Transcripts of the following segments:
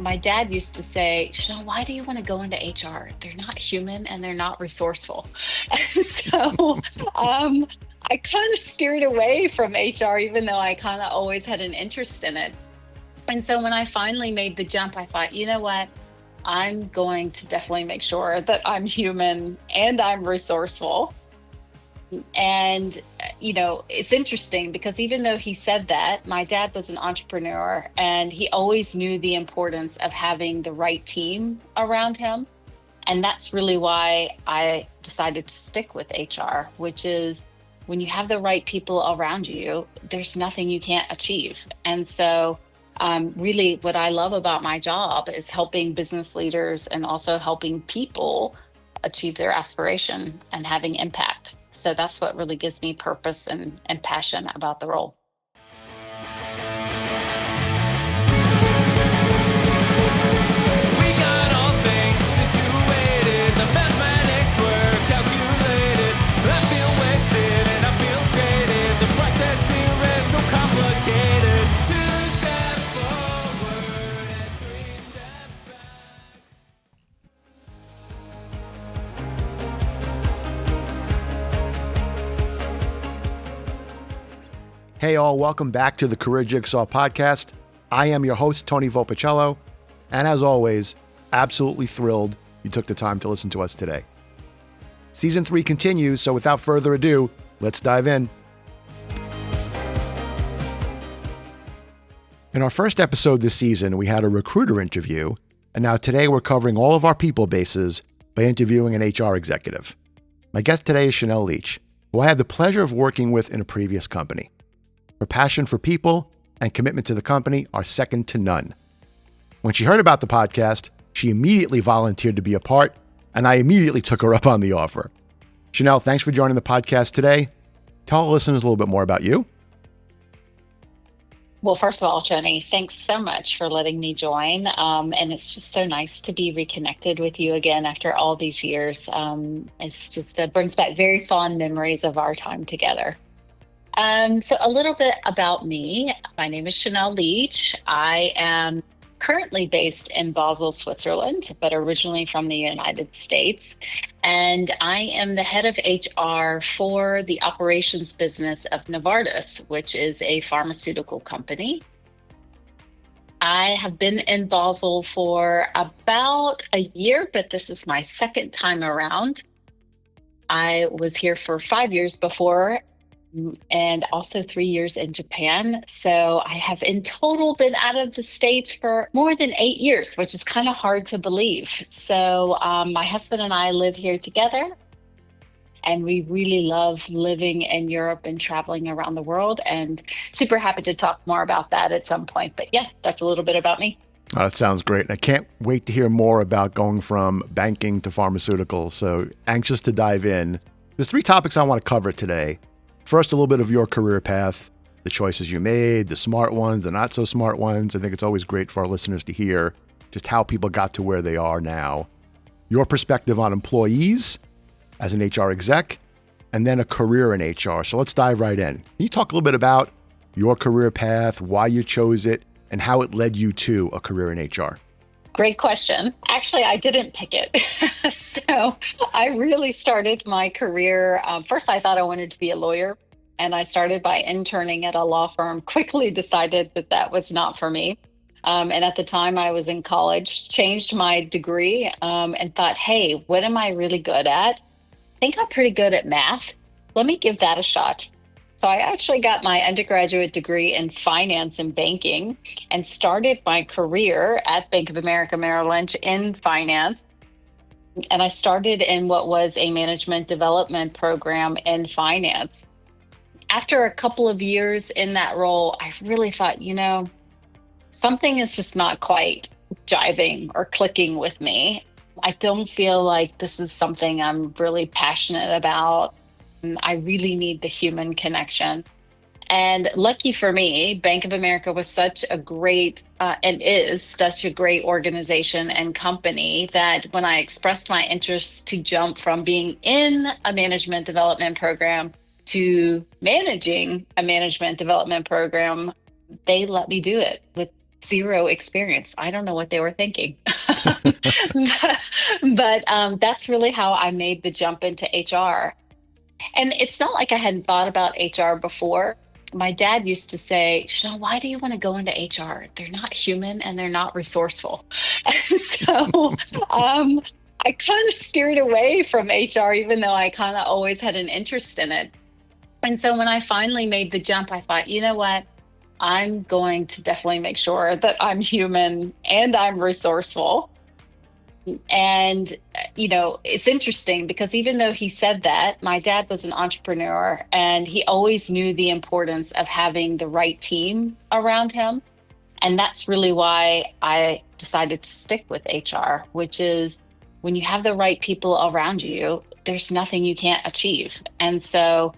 my dad used to say, Chanel, why do you want to go into HR? They're not human and they're not resourceful. And so um, I kind of steered away from HR, even though I kind of always had an interest in it. And so when I finally made the jump, I thought, you know what? I'm going to definitely make sure that I'm human and I'm resourceful. And, it's interesting because even though he said that, my dad was an entrepreneur and he always knew the importance of having the right team around him. And that's really why I decided to stick with HR, which is when you have the right people around you, there's nothing you can't achieve. And so, really, what I love about my job is helping business leaders and also helping people achieve their aspiration and having impact. So that's what really gives me purpose and passion about the role. We got all things situated. The mathematics were calculated. I feel wasted and I feel jaded. The process here is so complicated. 2 steps forward and 3 steps back. Hey all, welcome back to the Career Jigsaw podcast. I am your host, Tony Volpicello, and as always, absolutely thrilled you took the time to listen to us today. Season 3 continues, so without further ado, let's dive in. In our first episode this season, we had a recruiter interview, and now today we're covering all of our people bases by interviewing an HR executive. My guest today is Chanel Leitch, who I had the pleasure of working with in a previous company. Her passion for people and commitment to the company are second to none. When she heard about the podcast, she immediately volunteered to be a part, and I immediately took her up on the offer. Chanel, thanks for joining the podcast today. Tell our listeners a little bit more about you. Well, first of all, Tony, thanks so much for letting me join. And it's just so nice to be reconnected with you again after all these years. It's just brings back very fond memories of our time together. So a little bit about me. My name is Chanel Leitch. I am currently based in Basel, Switzerland, but originally from the United States. And I am the head of HR for the operations business of Novartis, which is a pharmaceutical company. I have been in Basel for about a year, but this is my second time around. I was here for 5 years before and also 3 years in Japan. So I have in total been out of the States for more than 8 years, which is kind of hard to believe. So my husband and I live here together, and we really love living in Europe and traveling around the world, and super happy to talk more about that at some point. But yeah, that's a little bit about me. Oh, that sounds great. I can't wait to hear more about going from banking to pharmaceuticals. So anxious to dive in. There's 3 topics I want to cover today. First, a little bit of your career path, the choices you made, the smart ones, the not so smart ones. I think it's always great for our listeners to hear just how people got to where they are now. Your perspective on employees as an HR exec, and then a career in HR. So let's dive right in. Can you talk a little bit about your career path, why you chose it, and how it led you to a career in HR? Great question. Actually, I didn't pick it. So I really started my career. First, I thought I wanted to be a lawyer, and I started by interning at a law firm, quickly decided that that was not for me. And at the time I was in college, changed my degree and thought, hey, what am I really good at? I think I'm pretty good at math. Let me give that a shot. So I actually got my undergraduate degree in finance and banking and started my career at Bank of America Merrill Lynch in finance. And I started in what was a management development program in finance. After a couple of years in that role, I really thought, something is just not quite jiving or clicking with me. I don't feel like this is something I'm really passionate about. I really need the human connection. And lucky for me, Bank of America was such a great and is such a great organization and company that when I expressed my interest to jump from being in a management development program to managing a management development program, they let me do it with zero experience. I don't know what they were thinking. But that's really how I made the jump into HR. And it's not like I hadn't thought about HR before. My dad used to say, Chanel, why do you want to go into HR? They're not human and they're not resourceful. And so um, I kind of steered away from HR, even though I kind of always had an interest in it. And so when I finally made the jump, I thought, you know what? I'm going to definitely make sure that I'm human and I'm resourceful. And, it's interesting because even though he said that, my dad was an entrepreneur and he always knew the importance of having the right team around him. And that's really why I decided to stick with HR, which is when you have the right people around you, there's nothing you can't achieve. And so,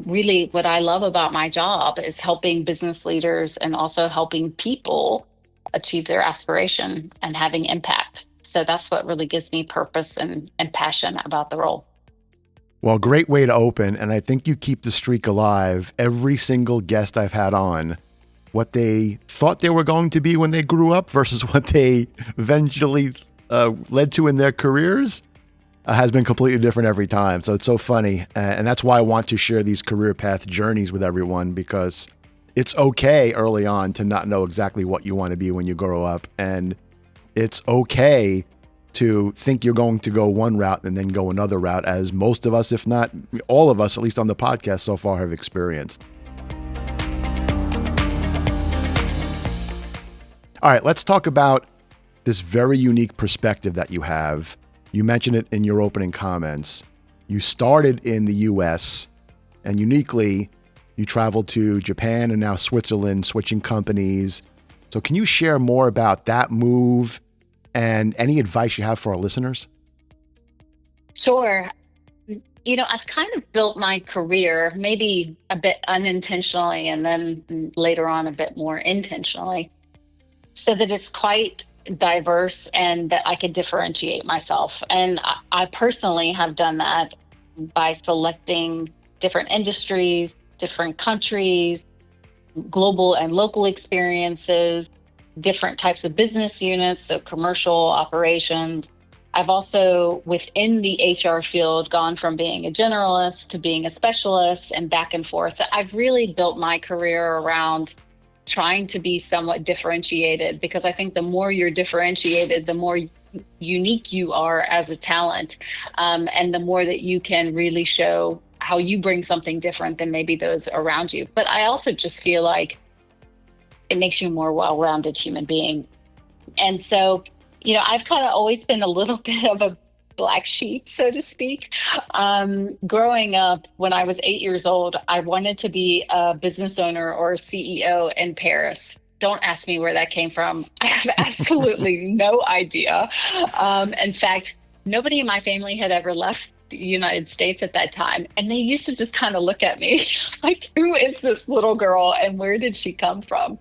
really, what I love about my job is helping business leaders and also helping people achieve their aspiration and having impact. So that's what really gives me purpose and passion about the role. Well, great way to open. And I think you keep the streak alive. Every single guest I've had on, what they thought they were going to be when they grew up versus what they eventually led to in their careers has been completely different every time. So it's so funny. And that's why I want to share these career path journeys with everyone, because it's okay early on to not know exactly what you want to be when you grow up. And it's okay to think you're going to go one route and then go another route, as most of us, if not all of us, at least on the podcast so far, have experienced. All right, let's talk about this very unique perspective that you have. You mentioned it in your opening comments. You started in the US and uniquely you traveled to Japan and now Switzerland, switching companies. So can you share more about that move and any advice you have for our listeners? Sure. I've kind of built my career maybe a bit unintentionally and then later on a bit more intentionally so that it's quite diverse and that I could differentiate myself. And I personally have done that by selecting different industries, different countries, global and local experiences, different types of business units, so commercial operations. I've also, within the HR field, gone from being a generalist to being a specialist and back and forth. So I've really built my career around trying to be somewhat differentiated, because I think the more you're differentiated, the more unique you are as a talent, and the more that you can really show how you bring something different than maybe those around you. But I also just feel like it makes you a more well-rounded human being. And so, I've kind of always been a little bit of a black sheep, so to speak. Growing up, when I was 8 years old, I wanted to be a business owner or a CEO in Paris. Don't ask me where that came from. I have absolutely no idea. In fact, nobody in my family had ever left the United States at that time. And they used to just kind of look at me like, who is this little girl and where did she come from?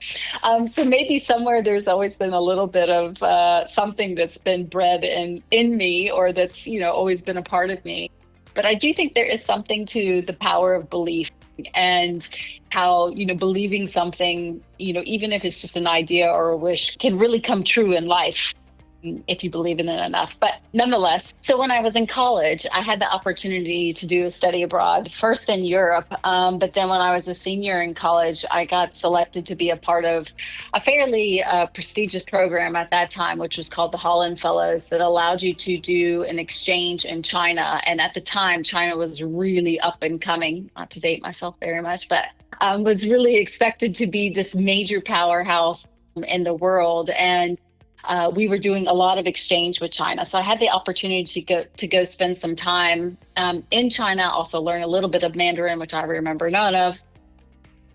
So maybe somewhere there's always been a little bit of something that's been bred in me, or that's, always been a part of me. But I do think there is something to the power of belief and how, believing something, even if it's just an idea or a wish, can really come true in life if you believe in it enough. But nonetheless, so when I was in college, I had the opportunity to do a study abroad, first in Europe. But then when I was a senior in college, I got selected to be a part of a fairly prestigious program at that time, which was called the Holland Fellows, that allowed you to do an exchange in China. And at the time, China was really up and coming, not to date myself very much, but was really expected to be this major powerhouse in the world. And we were doing a lot of exchange with China. So I had the opportunity to go spend some time in China, also learn a little bit of Mandarin, which I remember none of.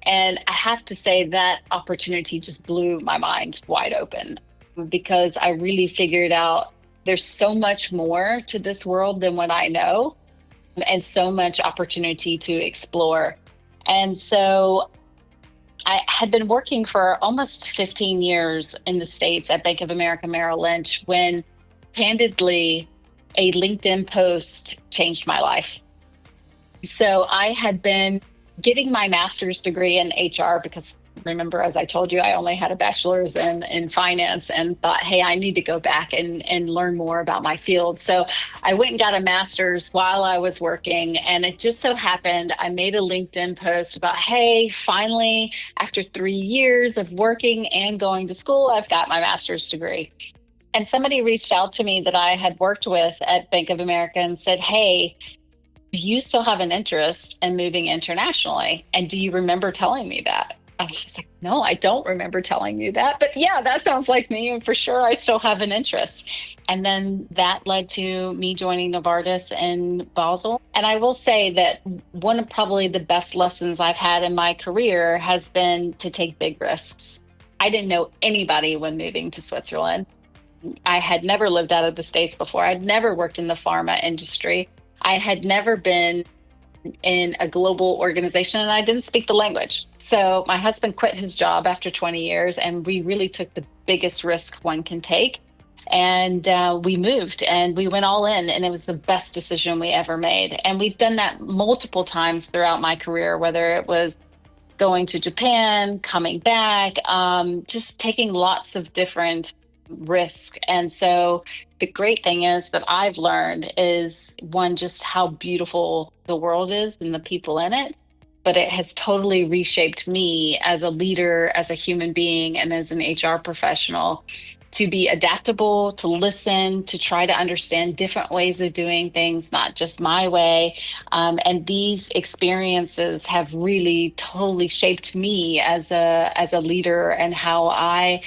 And I have to say that opportunity just blew my mind wide open, because I really figured out there's so much more to this world than what I know, and so much opportunity to explore. And so I had been working for almost 15 years in the States at Bank of America Merrill Lynch when, candidly, a LinkedIn post changed my life. So I had been getting my master's degree in HR because Remember, as I told you, I only had a bachelor's in finance and thought, hey, I need to go back and learn more about my field. So I went and got a master's while I was working. And it just so happened I made a LinkedIn post about, hey, finally, after 3 years of working and going to school, I've got my master's degree. And somebody reached out to me that I had worked with at Bank of America and said, hey, do you still have an interest in moving internationally? And do you remember telling me that? And I was like, no, I don't remember telling you that. But yeah, that sounds like me. And for sure, I still have an interest. And then that led to me joining Novartis in Basel. And I will say that one of probably the best lessons I've had in my career has been to take big risks. I didn't know anybody when moving to Switzerland. I had never lived out of the States before. I'd never worked in the pharma industry. I had never been in a global organization and I didn't speak the language. So my husband quit his job after 20 years and we really took the biggest risk one can take. And we moved and we went all in, and it was the best decision we ever made. And we've done that multiple times throughout my career, whether it was going to Japan, coming back, just taking lots of different risk. And so the great thing is that I've learned is one, just how beautiful the world is and the people in it. But it has totally reshaped me as a leader, as a human being, and as an HR professional to be adaptable, to listen, to try to understand different ways of doing things, not just my way. And these experiences have really totally shaped me as a leader and how I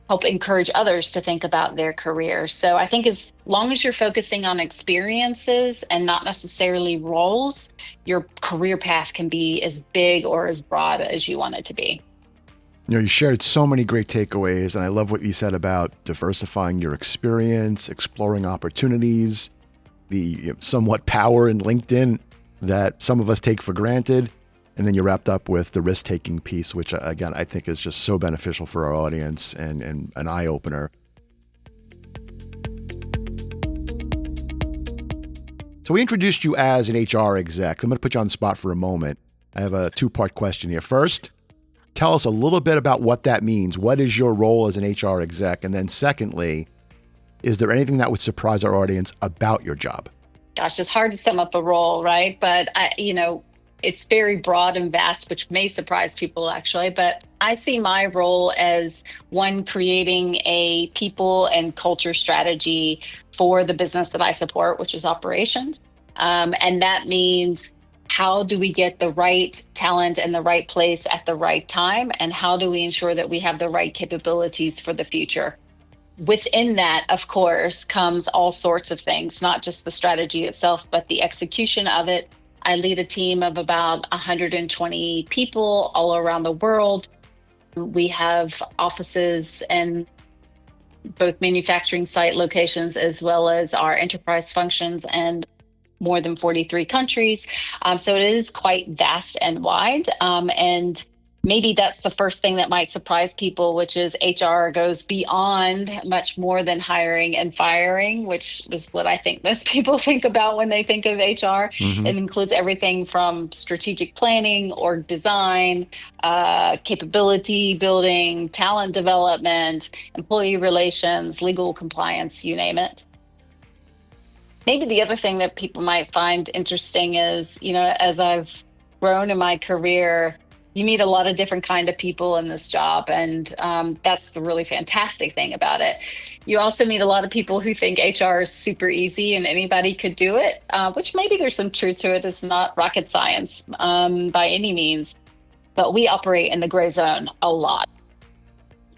help encourage others to think about their career. So I think as long as you're focusing on experiences and not necessarily roles, your career path can be as big or as broad as you want it to be. You shared so many great takeaways, and I love what you said about diversifying your experience, exploring opportunities, the somewhat power in LinkedIn that some of us take for granted. And then you wrapped up with the risk-taking piece, which, again, I think is just so beneficial for our audience and an eye-opener. So we introduced you as an HR exec. I'm going to put you on the spot for a moment. I have a two-part question here. First, tell us a little bit about what that means. What is your role as an HR exec? And then secondly, is there anything that would surprise our audience about your job? Gosh, it's hard to sum up a role, right? But it's very broad and vast, which may surprise people actually. But I see my role as one, creating a people and culture strategy for the business that I support, which is operations. And that means, how do we get the right talent in the right place at the right time? And how do we ensure that we have the right capabilities for the future? Within that, of course, comes all sorts of things, not just the strategy itself, but the execution of it. I lead a team of about 120 people all around the world. We have offices in both manufacturing site locations as well as our enterprise functions and more than 43 countries. So it is quite vast and wide. And maybe that's the first thing that might surprise people, which is HR goes beyond much more than hiring and firing, which is what I think most people think about when they think of HR. Mm-hmm. It includes everything from strategic planning, org design, capability building, talent development, employee relations, legal compliance, you name it. Maybe the other thing that people might find interesting is, as I've grown in my career, you meet a lot of different kind of people in this job. And that's the really fantastic thing about it. You also meet a lot of people who think HR is super easy and anybody could do it, which maybe there's some truth to it. It's not rocket science by any means, but we operate in the gray zone a lot.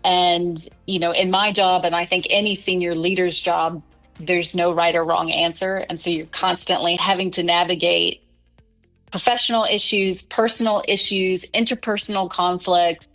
And, in my job, and I think any senior leader's job, there's no right or wrong answer. And so you're constantly having to navigate professional issues, personal issues, interpersonal conflicts,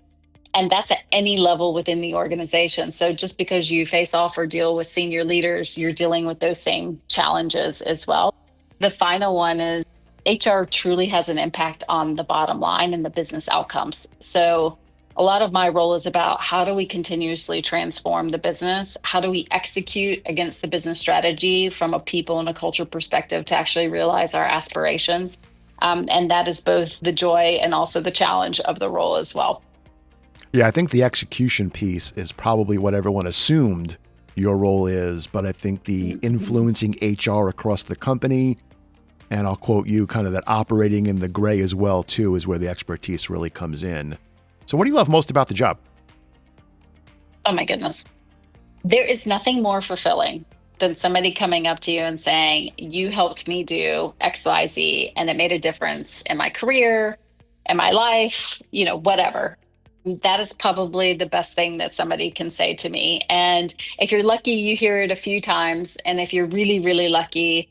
and that's at any level within the organization. So just because you face off or deal with senior leaders, you're dealing with those same challenges as well. The final one is HR truly has an impact on the bottom line and the business outcomes. So a lot of my role is about, how do we continuously transform the business? How do we execute against the business strategy from a people and a culture perspective to actually realize our aspirations? And that is both the joy and also the challenge of the role as well. Yeah, I think the execution piece is probably what everyone assumed your role is, but I think the influencing HR across the company, and I'll quote you, kind of that operating in the gray as well, too, is where the expertise really comes in. So what do you love most about the job? Oh my goodness. There is nothing more fulfilling than somebody coming up to you and saying, you helped me do XYZ and it made a difference in my career, in my life, whatever. That is probably the best thing that somebody can say to me. And if you're lucky, you hear it a few times. And if you're really, really lucky,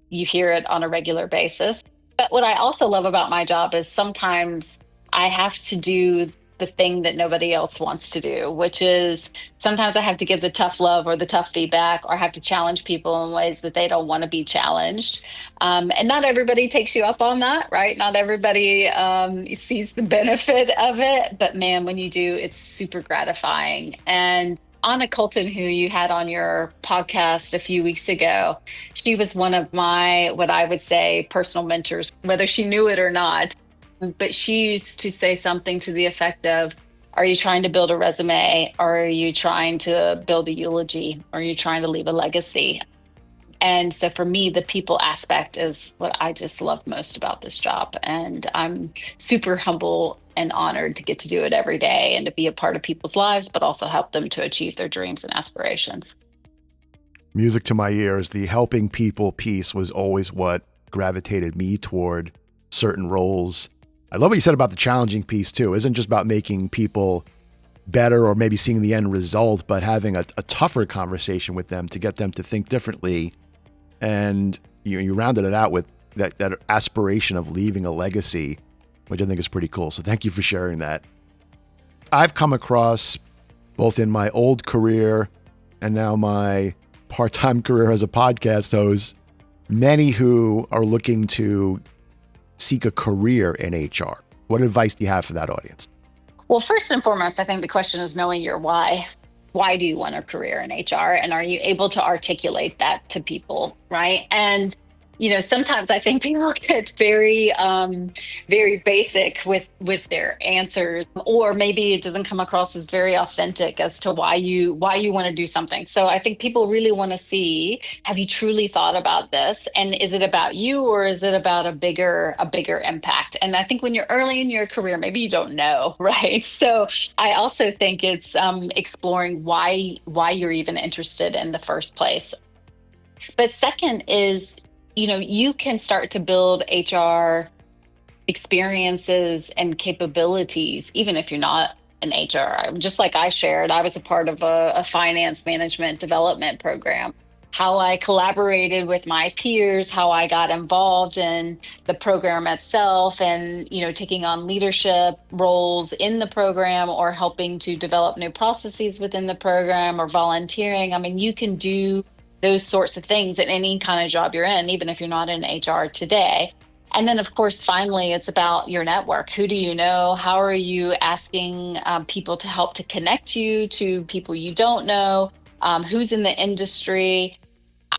you hear it on a regular basis. But what I also love about my job is sometimes I have to do the thing that nobody else wants to do, which is sometimes I have to give the tough love or the tough feedback, or have to challenge people in ways that they don't want to be challenged. And not everybody takes you up on that, right? Not everybody sees the benefit of it. But man, when you do, it's super gratifying. And Anna Colton, who you had on your podcast a few weeks ago, she was one of my, what I would say, personal mentors, whether she knew it or not. But she used to say something to the effect of, are you trying to build a resume? Or are you trying to build a eulogy? Or are you trying to leave a legacy? And so for me, the people aspect is what I just love most about this job. And I'm super humble and honored to get to do it every day and to be a part of people's lives, but also help them to achieve their dreams and aspirations. Music to my ears. The helping people piece was always what gravitated me toward certain roles. I love what you said about the challenging piece too. It isn't just about making people better or maybe seeing the end result, but having a tougher conversation with them to get them to think differently. And you rounded it out with that aspiration of leaving a legacy, which I think is pretty cool. So thank you for sharing that. I've come across, both in my old career and now my part-time career as a podcast host, many who are looking to seek a career in HR. What advice do you have for that audience? Well, first and foremost, I think the question is knowing your why. Why do you want a career in HR? And are you able to articulate that to people, right? And sometimes I think people get very, very basic with their answers, or maybe it doesn't come across as very authentic as to why you want to do something. So I think people really want to see, have you truly thought about this? And is it about you, or is it about a bigger impact? And I think when you're early in your career, maybe you don't know, right? So I also think it's exploring why you're even interested in the first place. But second is, you can start to build HR experiences and capabilities, even if you're not an HR. Just like I shared, I was a part of a finance management development program. How I collaborated with my peers, how I got involved in the program itself, and taking on leadership roles in the program, or helping to develop new processes within the program, or volunteering. I mean, you can do those sorts of things in any kind of job you're in, even if you're not in HR today. And then, of course, finally, it's about your network. Who do you know? How are you asking people to help to connect you to people you don't know? Who's in the industry?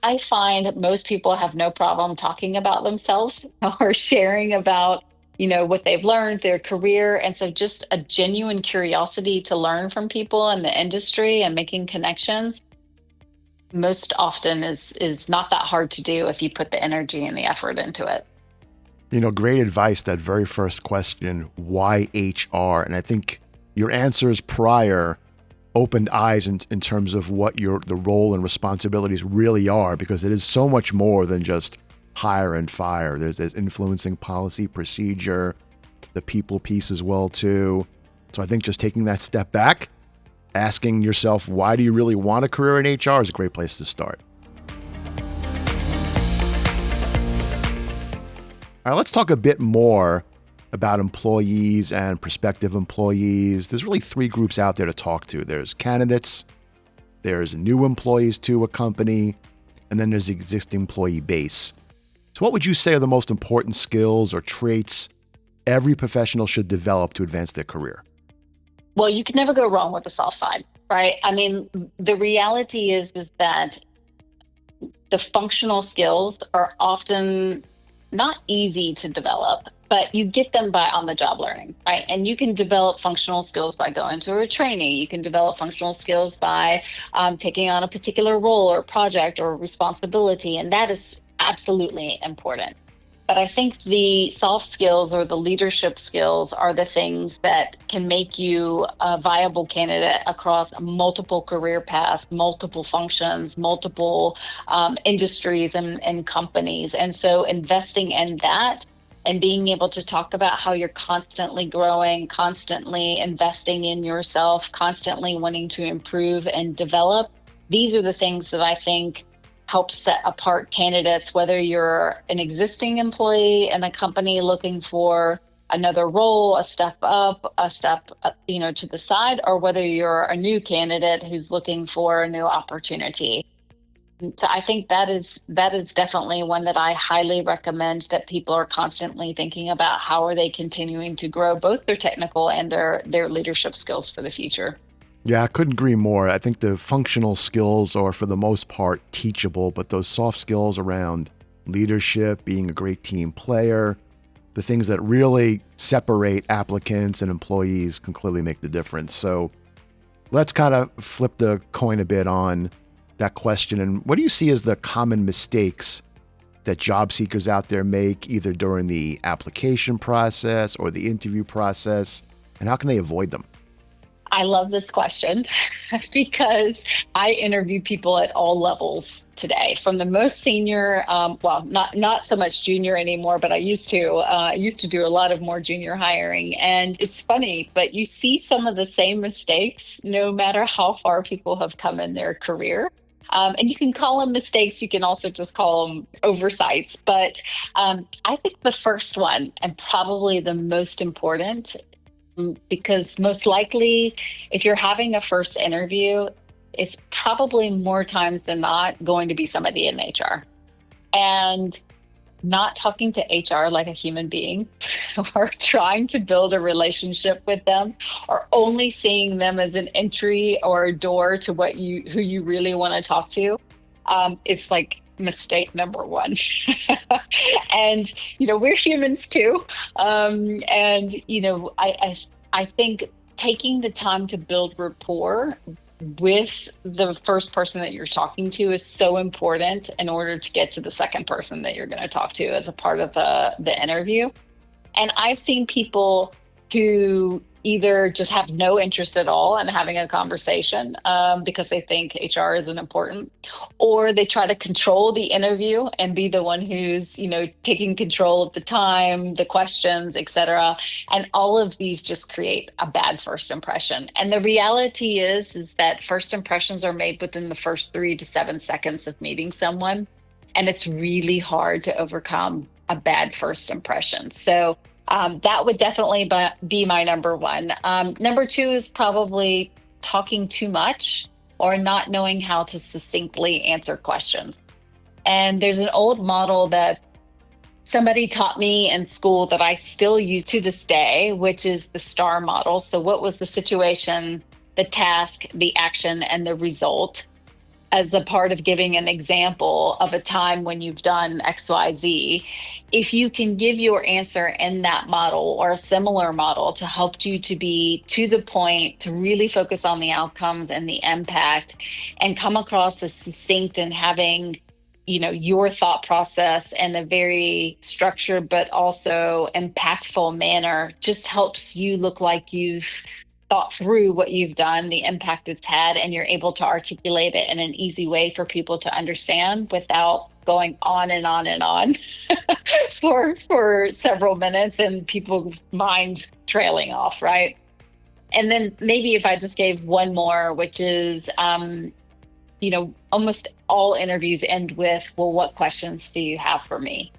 I find most people have no problem talking about themselves or sharing about, what they've learned, their career. And so just a genuine curiosity to learn from people in the industry and making connections most often is not that hard to do if you put the energy and the effort into it. Great advice, that very first question, why HR? And I think your answers prior opened eyes in terms of what the role and responsibilities really are, because it is so much more than just hire and fire. There's influencing policy, procedure, the people piece as well too. So I think just taking that step back, asking yourself, why do you really want a career in HR, is a great place to start. All right, let's talk a bit more about employees and prospective employees. There's really three groups out there to talk to. There's candidates, there's new employees to a company, and then there's the existing employee base. So what would you say are the most important skills or traits every professional should develop to advance their career? Well, you can never go wrong with the soft side, right? I mean, the reality is that the functional skills are often not easy to develop. but you get them by on the job learning, right? And you can develop functional skills by going to a training. You can develop functional skills by taking on a particular role or project or responsibility. And that is absolutely important. But I think the soft skills or the leadership skills are the things that can make you a viable candidate across multiple career paths, multiple functions, multiple industries and companies. And so investing in that and being able to talk about how you're constantly growing, constantly investing in yourself, constantly wanting to improve and develop. These are the things that I think help set apart candidates, whether you're an existing employee in a company looking for another role, a step up, a step, to the side, or whether you're a new candidate who's looking for a new opportunity. So I think that is definitely one that I highly recommend, that people are constantly thinking about how are they continuing to grow both their technical and their leadership skills for the future. Yeah, I couldn't agree more. I think the functional skills are, for the most part, teachable, but those soft skills around leadership, being a great team player, the things that really separate applicants and employees can clearly make the difference. So let's kind of flip the coin a bit on that question. And what do you see as the common mistakes that job seekers out there make, either during the application process or the interview process, and how can they avoid them? I love this question because I interview people at all levels today, from the most senior, well, not so much junior anymore, but I used to. I used to do a lot of more junior hiring, and it's funny, but you see some of the same mistakes no matter how far people have come in their career. And you can call them mistakes. You can also just call them oversights. But I think the first one, and probably the most important, because most likely, if you're having a first interview, it's probably more times than not going to be somebody in HR. And not talking to HR like a human being, or trying to build a relationship with them, or only seeing them as an entry or a door to who you really want to talk to, is like mistake number one. And we're humans too, and I think taking the time to build rapport with the first person that you're talking to is so important in order to get to the second person that you're going to talk to as a part of the interview. And I've seen people who either just have no interest at all in having a conversation, because they think HR isn't important, or they try to control the interview and be the one who's, taking control of the time, the questions, etc. And all of these just create a bad first impression. And the reality is that first impressions are made within the first 3 to 7 seconds of meeting someone. And it's really hard to overcome a bad first impression. So that would definitely be my number one. Number two is probably talking too much or not knowing how to succinctly answer questions. And there's an old model that somebody taught me in school that I still use to this day, which is the STAR model. So what was the situation, the task, the action, and the result, as a part of giving an example of a time when you've done XYZ. If you can give your answer in that model or a similar model to help you to be to the point, to really focus on the outcomes and the impact, and come across as succinct and having your thought process in a very structured but also impactful manner, just helps you look like you've thought through what you've done, the impact it's had, and you're able to articulate it in an easy way for people to understand without going on and on and on for several minutes and people's mind trailing off, right? And then maybe if I just gave one more, which is, almost all interviews end with, well, what questions do you have for me?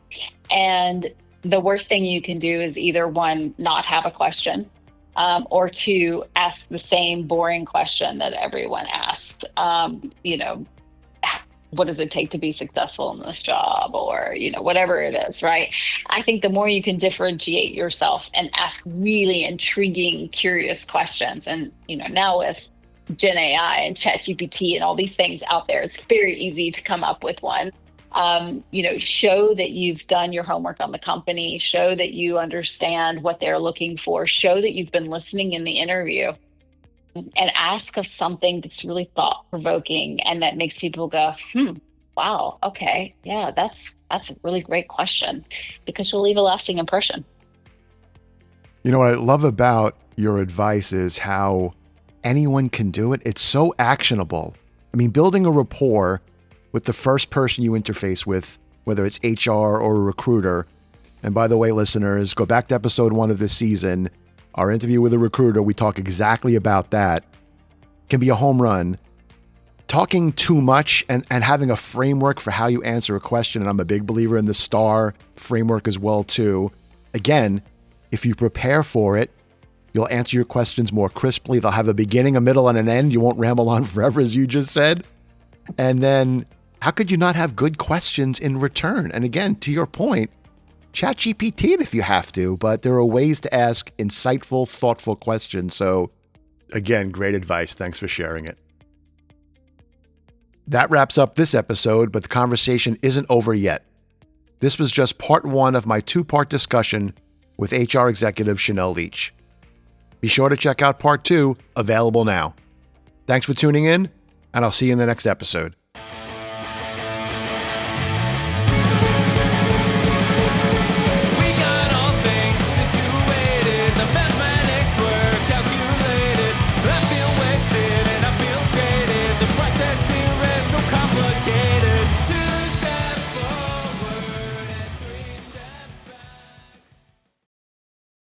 And the worst thing you can do is either one, not have a question, or two, ask the same boring question that everyone asks. What does it take to be successful in this job? Or, whatever it is, right? I think the more you can differentiate yourself and ask really intriguing, curious questions, and, now with Gen AI and ChatGPT and all these things out there, it's very easy to come up with one. Show that you've done your homework on the company, show that you understand what they're looking for, show that you've been listening in the interview, and ask us something that's really thought provoking and that makes people go, wow, okay, yeah, that's a really great question, because you'll leave a lasting impression. You know what I love about your advice is how anyone can do it. It's so actionable. I mean, building a rapport with the first person you interface with, whether it's HR or a recruiter. And by the way, listeners, go back to episode 1 of this season. Our interview with a recruiter, we talk exactly about that. Can be a home run. Talking too much and having a framework for how you answer a question, and I'm a big believer in the STAR framework as well too. Again, if you prepare for it, you'll answer your questions more crisply. They'll have a beginning, a middle, and an end. You won't ramble on forever, as you just said. And then how could you not have good questions in return? And again, to your point, ChatGPT it if you have to, but there are ways to ask insightful, thoughtful questions. So again, great advice. Thanks for sharing it. That wraps up this episode, but the conversation isn't over yet. This was just part 1 of my 2-part discussion with HR executive Chanel Leitch. Be sure to check out part 2, available now. Thanks for tuning in, and I'll see you in the next episode. We got all things situated. The mathematics were calculated. I feel wasted and I feel jaded. The processing